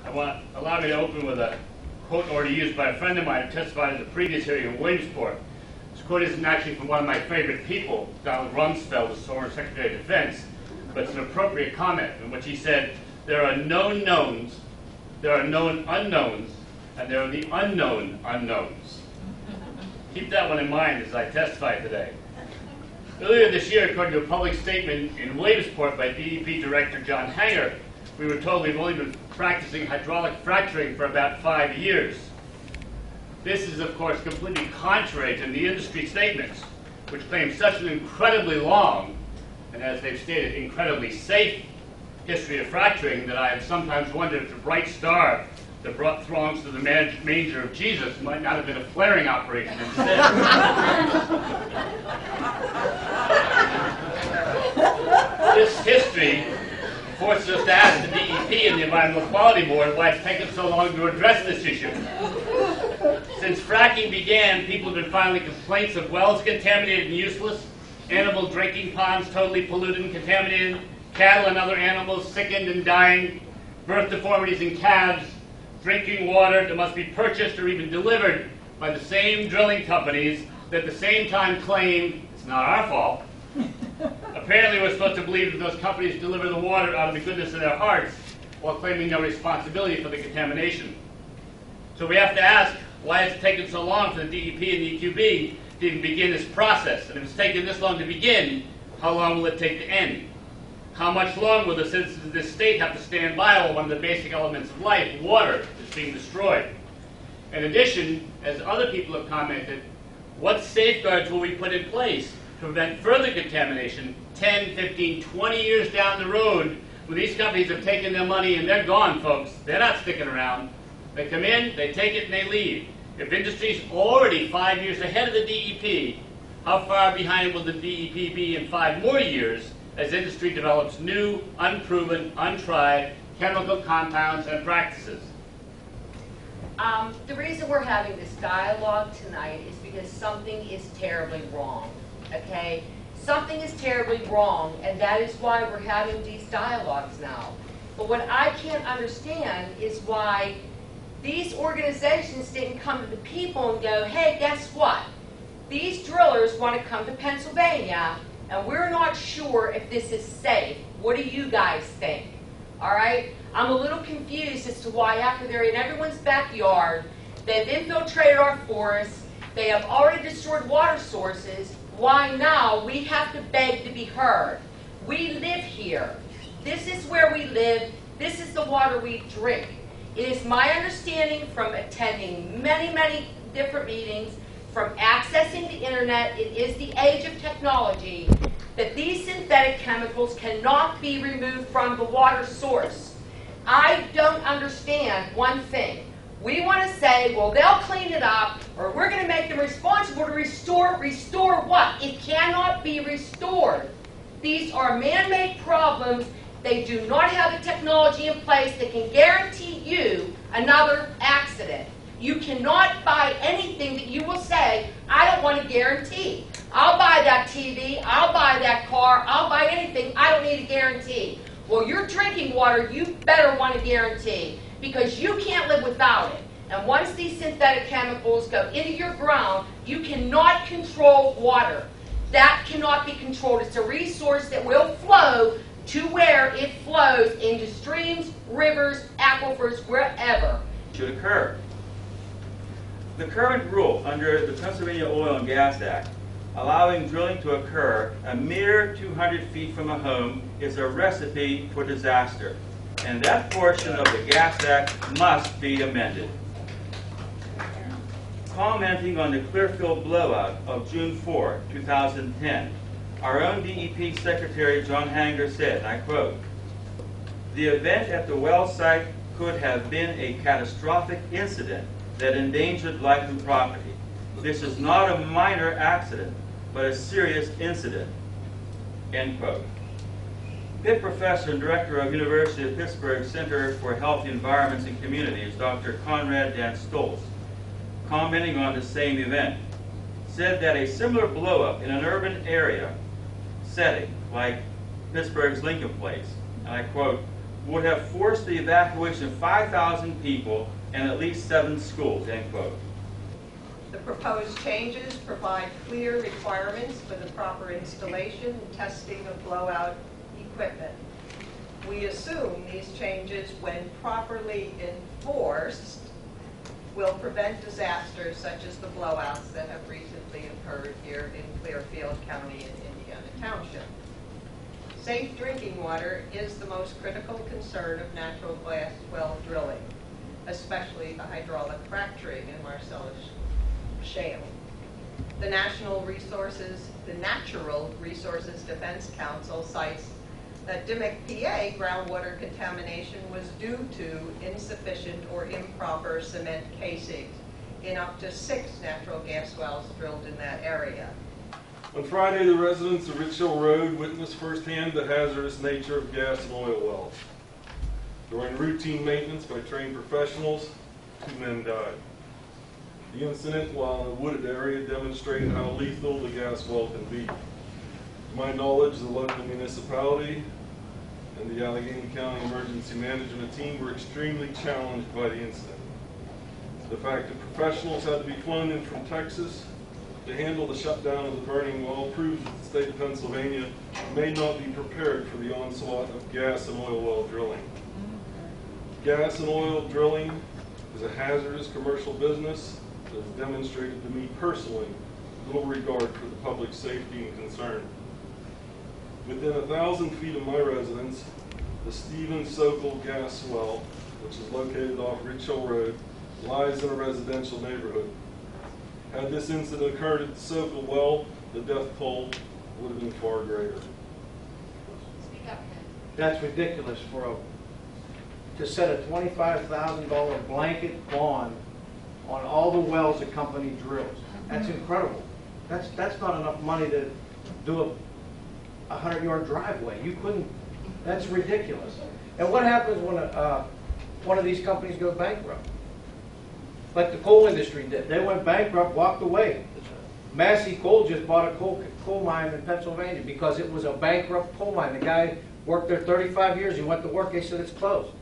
Allow me to open with a quote already used by a friend of mine who testified at the previous hearing in Williamsport. This quote isn't actually from one of my favorite people, Donald Rumsfeld, the former Secretary of Defense, but it's an appropriate comment in which he said, "There are known knowns, there are known unknowns, and there are the unknown unknowns." Keep that one in mind as I testify today. Earlier this year, according to a public statement in Williamsport by DEP Director John Hanger, we were told we've only been practicing hydraulic fracturing for about 5 years. This is, of course, completely contrary to the industry statements, which claim such an incredibly long, and as they've stated, incredibly safe history of fracturing that I have sometimes wondered if the bright star that brought throngs to the manger of Jesus might not have been a flaring operation instead. This history forces us to ask the DEP and the Environmental Quality Board why it's taken so long to address this issue. Since fracking began, people have been filing complaints of wells contaminated and useless, animal drinking ponds totally polluted and contaminated, cattle and other animals sickened and dying, birth deformities in calves, drinking water that must be purchased or even delivered by the same drilling companies that at the same time claim it's not our fault. Apparently we're supposed to believe that those companies deliver the water out of the goodness of their hearts while claiming no responsibility for the contamination. So we have to ask why it's taken so long for the DEP and the EQB to even begin this process. And if it's taken this long to begin, how long will it take to end? How much longer will the citizens of this state have to stand by while one of the basic elements of life, water, is being destroyed? In addition, as other people have commented, what safeguards will we put in place to prevent further contamination 10, 15, 20 years down the road when these companies have taken their money and they're gone, folks? They're not sticking around. They come in, they take it, and they leave. If industry's already 5 years ahead of the DEP, how far behind will the DEP be in 5 more years as industry develops new, unproven, untried chemical compounds and practices? The reason we're having this dialogue tonight is because something is terribly wrong, okay? Something is terribly wrong, and that is why we're having these dialogues now. But what I can't understand is why these organizations didn't come to the people and go, hey, guess what? These drillers want to come to Pennsylvania, and we're not sure if this is safe. What do you guys think? All right? I'm a little confused as to why after they're in everyone's backyard, they've infiltrated our forests, they have already destroyed water sources, why now we have to beg to be heard? We live here. This is where we live. This is the water we drink. It is my understanding from attending many, many different meetings, from accessing the internet, it is the age of technology, that these synthetic chemicals cannot be removed from the water source. I don't understand one thing. We want to say, well, they'll clean it up, or we're going to make them responsible to restore. Restore what? It cannot be restored. These are man-made problems. They do not have the technology in place that can guarantee you another accident. You cannot buy anything that you will say, I don't want to guarantee. I'll buy that TV, I'll buy that car, I'll buy anything, I don't need a guarantee. Well, your drinking water, you better want a guarantee, because you can't live without it. And once these synthetic chemicals go into your ground, you cannot control water. That cannot be controlled. It's a resource that will flow to where it flows into streams, rivers, aquifers, wherever. Should occur. The current rule under the Pennsylvania Oil and Gas Act, allowing drilling to occur a mere 200 feet from a home, is a recipe for disaster, and that portion of the Gas Act must be amended. Commenting on the Clearfield blowout of June 4, 2010, our own DEP Secretary John Hanger said, and I quote, "The event at the well site could have been a catastrophic incident that endangered life and property. This is not a minor accident, but a serious incident." End quote. Pitt professor and director of University of Pittsburgh Center for Healthy Environments and Communities, Dr. Conrad Dan Stoltz, commenting on the same event, said that a similar blow-up in an urban area setting, like Pittsburgh's Lincoln Place, and I quote, would have forced the evacuation of 5,000 people and at least 7 schools, end quote. The proposed changes provide clear requirements for the proper installation and testing of blowout equipment. We assume these changes, when properly enforced, will prevent disasters such as the blowouts that have recently occurred here in Clearfield County in Indiana Township. Safe drinking water is the most critical concern of natural gas well drilling, especially the hydraulic fracturing in Marcellus shale. The Natural Resources Defense Council cites that DEP PA groundwater contamination was due to insufficient or improper cement casings in up to 6 natural gas wells drilled in that area. On Friday, the residents of Rich Hill Road witnessed firsthand the hazardous nature of gas and oil wells. During routine maintenance by trained professionals, 2 men died. The incident, while in a wooded area, demonstrated how lethal the gas well can be. To my knowledge, the local municipality and the Allegheny County Emergency Management Team were extremely challenged by the incident. The fact that professionals had to be flown in from Texas to handle the shutdown of the burning well proves that the state of Pennsylvania may not be prepared for the onslaught of gas and oil well drilling. Gas and oil drilling is a hazardous commercial business that has demonstrated to me personally little regard for the public safety and concern. Within 1,000 feet of my residence, the Stephen Sokol gas well, which is located off Rich Hill Road, lies in a residential neighborhood. Had this incident occurred at the Sokol well, the death toll would have been far greater. Speak up, Ken. That's ridiculous to set a $25,000 blanket bond on all the wells the company drills. That's incredible. That's not enough money to do a 100-yard driveway. You couldn't. That's ridiculous. And what happens when one of these companies goes bankrupt? Like the coal industry did. They went bankrupt, walked away. Massey Coal just bought a coal mine in Pennsylvania because it was a bankrupt coal mine. The guy worked there 35 years. He went to work. They said it's closed.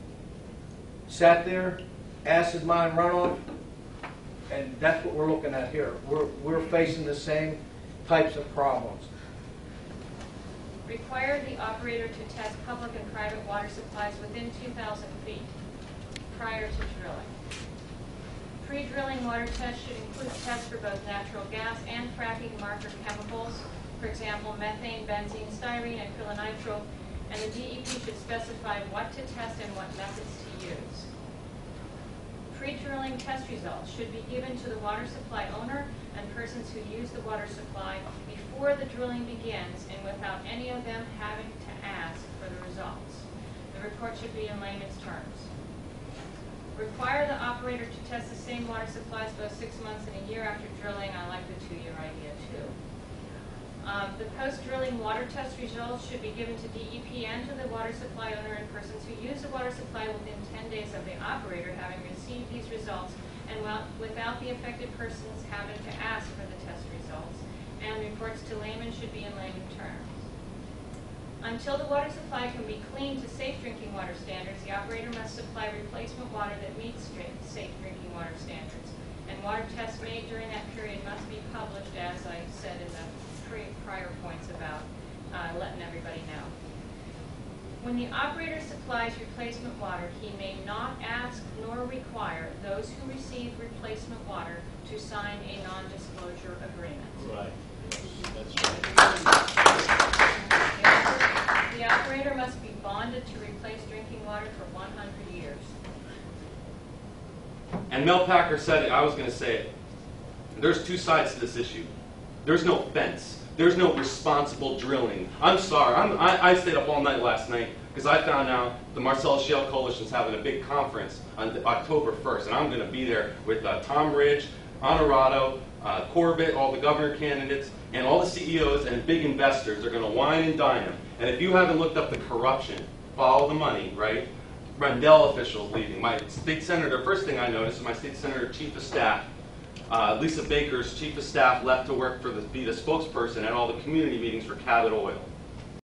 Sat there, acid mine runoff, and that's what we're looking at here. We're facing the same types of problems. Require the operator to test public and private water supplies within 2,000 feet prior to drilling. Pre-drilling water tests should include tests for both natural gas and fracking marker chemicals, for example, methane, benzene, styrene, acrylonitrile, and the DEP should specify what to test and what methods to use. Pre-drilling test results should be given to the water supply owner and persons who use the water supply before the drilling begins and without any of them having to ask for the results. The report should be in layman's terms. Require the operator to test the same water supplies both 6 months and a year after drilling. I like the 2-year idea too. The post-drilling water test results should be given to DEP and to the water supply owner and persons who use the water supply within 10 days of the operator having received these results and without the affected persons having to ask for the test results. And reports to laymen should be in layman terms. Until the water supply can be cleaned to safe drinking water standards, the operator must supply replacement water that meets safe drinking water standards. And water tests made during that period must be published, as I said in the prior points about letting everybody know. When the operator supplies replacement water, he may not ask nor require those who receive replacement water to sign a non-disclosure agreement. Right. That's right. The operator must be bonded to replace drinking water for 100 years. And Mel Packer said it, I was going to say it. There's 2 sides to this issue. There's no fence. There's no responsible drilling. I'm sorry. I stayed up all night last night because I found out the Marcellus Shale Coalition is having a big conference on October 1st, and I'm going to be there with Tom Ridge, Honorado, Corbett, all the governor candidates, and all the CEOs and big investors are going to wine and dine them. And if you haven't looked up the corruption, follow the money, right? Rendell officials leaving. My state senator, first thing I noticed is my state senator chief of staff, Lisa Baker's chief of staff left to work for be the spokesperson at all the community meetings for Cabot Oil.